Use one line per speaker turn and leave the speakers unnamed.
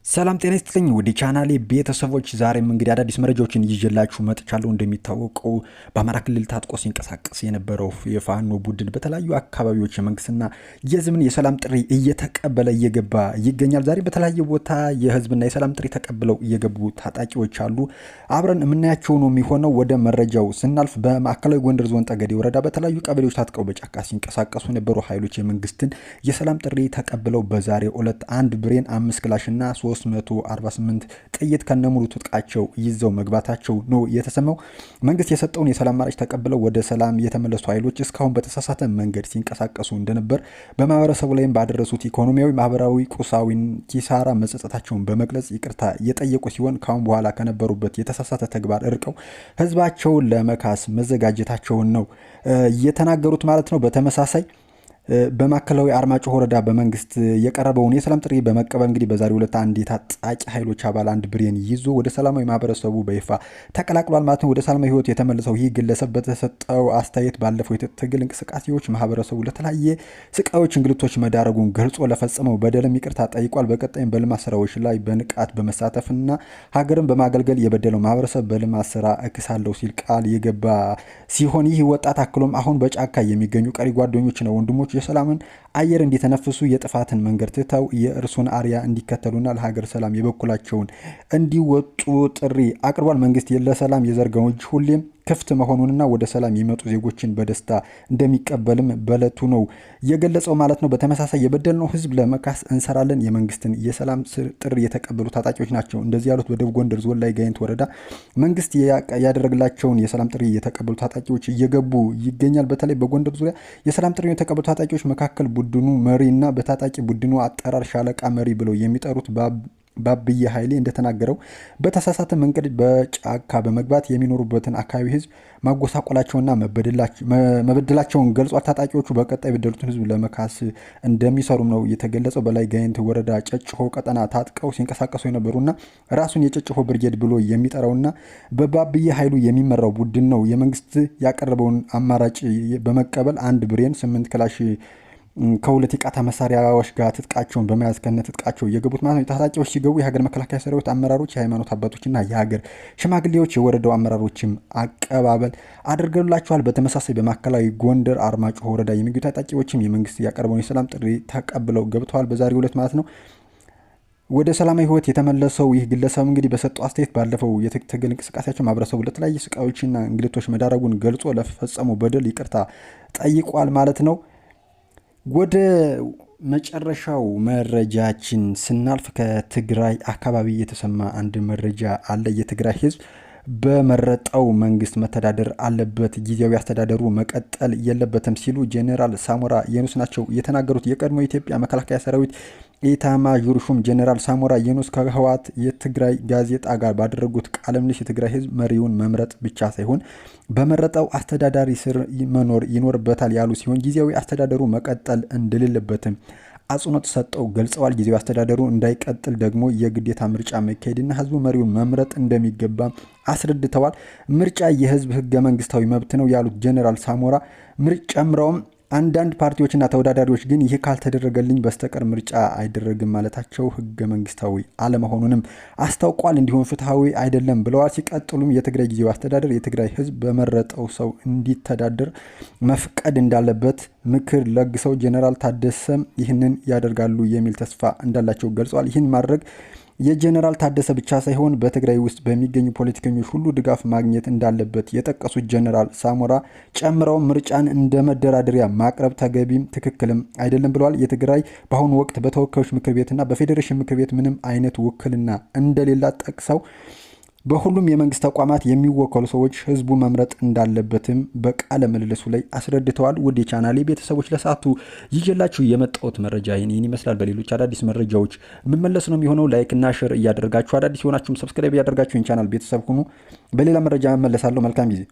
ሰላም ጤና ይስጥልኝ ውድ ቻናሌ ቤተሰቦች፣ ዛሬም እንግዲህ አዳዲስ መረጃዎችን ይዤላችሁ መጥቻለሁ። እንደሚታወቀው በአማራ ክልል ታጥቆ ሲንቀሳቀስ የነበረው የፋኖ ቡድን በተለያዩ አካባቢዎች የመንግስትና የህዝብን የሰላም ጥሪ እየተቀበለ እየገባ ይገኛል። ዛሬ በተለያየ ቦታ የህዝብና የሰላም ጥሪ ተቀብለው እየገቡ ታጣቂዎች አሉ። አብረን የምናያቸው ነው የሚሆነው። ወደ መረጃው ስናልፍ በማዕከላዊ ጎንደር ዞን ጠገዴ ወረዳ በተለያዩ ቀበሌዎች ታጥቀው በጫካ ሲንቀሳቀሱ የነበሩ ኃይሎች የመንግስትን የሰላም ጥሪ ተቀብለው በዛሬው ዕለት አንድ ብሬን 5 ክላሽና 348 ጥይት ከነሙሉ ትጥቃቸው ይዘው መግባታቸው ነው የተሰማው። መንግስት የሰጠውን የሰላም አማራጭ ተቀብለው ወደ ሰላም የተመለሱ ኃይሎች እስካሁን በተሳሳተ መንገድ ሲንቀሳቀሱ እንደነበር በማህበረሰቡ ላይም ባደረሱት ኢኮኖሚያዊ፣ ማህበራዊ፣ ቁሳዊ ኪሳራ መጸጸታቸውን በመግለጽ ይቅርታ የጠየቁ ሲሆን ካሁን በኋላ ከነበሩበት የተሳሳተ ተግባር እርቀው ህዝባቸውን ለመካስ መዘጋጀታቸውን ነው የተናገሩት ማለት ነው። በተመሳሳይ በማዕከላዊ አርማጭሆ ወረዳ በመንግስት የቀረበውን የሰላም ጥሪ በመቀበል እንግዲህ በዛሬው ዕለት አንድ የታጣቂ ኃይሎች አባል አንድ ብሬን ይዞ ወደ ሰላማዊ ማህበረሰቡ በይፋ ተቀላቅሏል ማለት ነው። ወደ ሰላማዊ ህይወት የተመለሰው ይህ ግለሰብ በተሰጠው አስተያየት ባለፈው የትግል እንቅስቃሴዎች ማህበረሰቡ ለተለያየ ስቃዮች፣ እንግልቶች መዳረጉን ገልጾ ለፈጸመው በደልም ይቅርታ ጠይቋል። በቀጣይም በልማት ስራዎች ላይ በንቃት በመሳተፍና ሀገርን በማገልገል የበደለው ማህበረሰብ በልማት ስራ እክሳለሁ ሲል ቃል የገባ ሲሆን ይህ ወጣት አክሎም አሁን በጫካ የሚገኙ ቀሪ ጓደኞች ነው ወንድሞች የሰላምን አየር እንዲተነፍሱ የጥፋትን መንገድ ትተው የእርሱን አርያ እንዲከተሉና ለሀገር ሰላም የበኩላቸውን እንዲወጡ ጥሪ አቅርቧል። መንግስት ለሰላም የዘርጋው እጅ ሁሌም ክፍት መሆኑንና ወደ ሰላም የሚመጡ ዜጎችን በደስታ እንደሚቀበልም በለቱ ነው የገለጸው ማለት ነው። በተመሳሳይ የበደልነው ህዝብ ለመካስ እንሰራለን። የመንግስትን የሰላም ጥሪ የተቀበሉ ታጣቂዎች ናቸው እንደዚህ ያሉት በደቡብ ጎንደር ዞን ላይ ጋይንት ወረዳ መንግስት ያደረግላቸውን የሰላም ጥሪ የተቀበሉ ታጣቂዎች እየገቡ ይገኛል። በተለይ በጎንደር ዙሪያ የሰላም ጥሪ የተቀበሉ ታጣቂዎች መካከል ቡድኑ መሪ እና በታጣቂ ቡድኑ አጠራር ሻለቃ መሪ ብለው የሚጠሩት ባብዬ ኃይሌ እንደተናገረው በተሳሳተ መንገድ በጫካ በመግባት የሚኖሩበትን አካባቢ ህዝብ ማጎሳቆላቸውና መበደላቸውን ገልጿል። ታጣቂዎቹ በቀጣይ የበደሉትን ህዝብ ለመካስ እንደሚሰሩም ነው የተገለጸው። በላይ ጋይንት ወረዳ ጨጭሆ ቀጠና ታጥቀው ሲንቀሳቀሱ የነበሩና ራሱን የጨጭሆ ብርጌድ ብሎ የሚጠራውና በባብዬ ኃይሉ የሚመራው ቡድን ነው የመንግስት ያቀረበውን አማራጭ በመቀበል አንድ ብሬን 8 ክላሽ ከሁለት የቃታ መሳሪያዎች ጋር ትጥቃቸውን በመያዝ ከነ ትጥቃቸው የገቡት ማለት ነው። ታጣቂዎች ሲገቡ የሀገር መከላከያ ሰራዊት አመራሮች፣ የሃይማኖት አባቶችና የሀገር ሽማግሌዎች፣ የወረዳው አመራሮችም አቀባበል አድርገውላቸዋል። በተመሳሳይ በማዕከላዊ ጎንደር አርማጭሆ ወረዳ የሚገኙ ታጣቂዎችም የመንግስት ያቀረበውን የሰላም ጥሪ ተቀብለው ገብተዋል በዛሬው ዕለት ማለት ነው። ወደ ሰላማዊ ህይወት የተመለሰው ይህ ግለሰብ እንግዲህ በሰጠው አስተያየት ባለፈው የትግል እንቅስቃሴያቸው ማህበረሰቡ ለተለያየ ስቃዮችና እንግልቶች መዳረጉን ገልጾ ለፈጸመው በደል ይቅርታ ጠይቋል ማለት ነው። ወደ መጨረሻው መረጃችን ስናልፍ ከትግራይ አካባቢ የተሰማ አንድ መረጃ አለ። የትግራይ ህዝብ በመረጠው መንግስት መተዳደር አለበት፣ ጊዜያዊ አስተዳደሩ መቀጠል የለበትም ሲሉ ጄኔራል ሳሞራ የኑስ ናቸው የተናገሩት። የቀድሞ የኢትዮጵያ መከላከያ ሰራዊት ኢታማዦር ሹም ጄኔራል ሳሞራ የኑስ ከህወሓት የትግራይ ጋዜጣ ጋር ባደረጉት ቃለ ምልልስ የትግራይ ህዝብ መሪውን መምረጥ ብቻ ሳይሆን በመረጠው አስተዳዳሪ ስር መኖር ይኖርበታል ያሉ ሲሆን ጊዜያዊ አስተዳደሩ መቀጠል እንደሌለበትም አጽንኦት ሰጠው ገልጸዋል። ጊዜያዊ አስተዳደሩ እንዳይቀጥል ደግሞ የግዴታ ምርጫ መካሄድና ህዝቡ መሪውን መምረጥ እንደሚገባ አስረድተዋል። ምርጫ የህዝብ ህገ መንግስታዊ መብት ነው ያሉት ጄኔራል ሳሞራ ጨምረውም አንዳንድ ፓርቲዎችና ተወዳዳሪዎች ግን ይህ ካልተደረገልኝ በስተቀር ምርጫ አይደረግም ማለታቸው ህገ መንግስታዊ አለመሆኑንም አስታውቋል። እንዲሁም ፍትሐዊ አይደለም ብለዋል። ሲቀጥሉም የትግራይ ጊዜያዊ አስተዳደር የትግራይ ህዝብ በመረጠው ሰው እንዲተዳደር መፍቀድ እንዳለበት ምክር ለግሰው ጄኔራል ታደሰ ይህንን ያደርጋሉ የሚል ተስፋ እንዳላቸው ገልጸዋል። ይህን ማድረግ የጄኔራል ታደሰ ብቻ ሳይሆን በትግራይ ውስጥ በሚገኙ ፖለቲከኞች ሁሉ ድጋፍ ማግኘት እንዳለበት የጠቀሱት ጄኔራል ሳሞራ ጨምረው ምርጫን እንደ መደራደሪያ ማቅረብ ተገቢም ትክክልም አይደለም ብለዋል። የትግራይ በአሁኑ ወቅት በተወካዮች ምክር ቤትና በፌዴሬሽን ምክር ቤት ምንም አይነት ውክልና እንደሌላ ጠቅሰው በሁሉም የመንግስት ተቋማት የሚወከሉ ሰዎች ህዝቡ መምረጥ እንዳለበትም በቃለ ምልልሱ ላይ አስረድተዋል። ውድ የቻናሌ ቤተሰቦች ለሰዓቱ ይዤላችሁ የመጣሁት መረጃ ይህን ይመስላል። በሌሎች አዳዲስ መረጃዎች የምመለስ ነው የሚሆነው። ላይክ እና ሼር እያደረጋችሁ አዳዲስ የሆናችሁም ሰብስክራይብ እያደረጋችሁ ቻናል ቤተሰብ ሁኑ። በሌላ መረጃ መመለሳለሁ። መልካም ጊዜ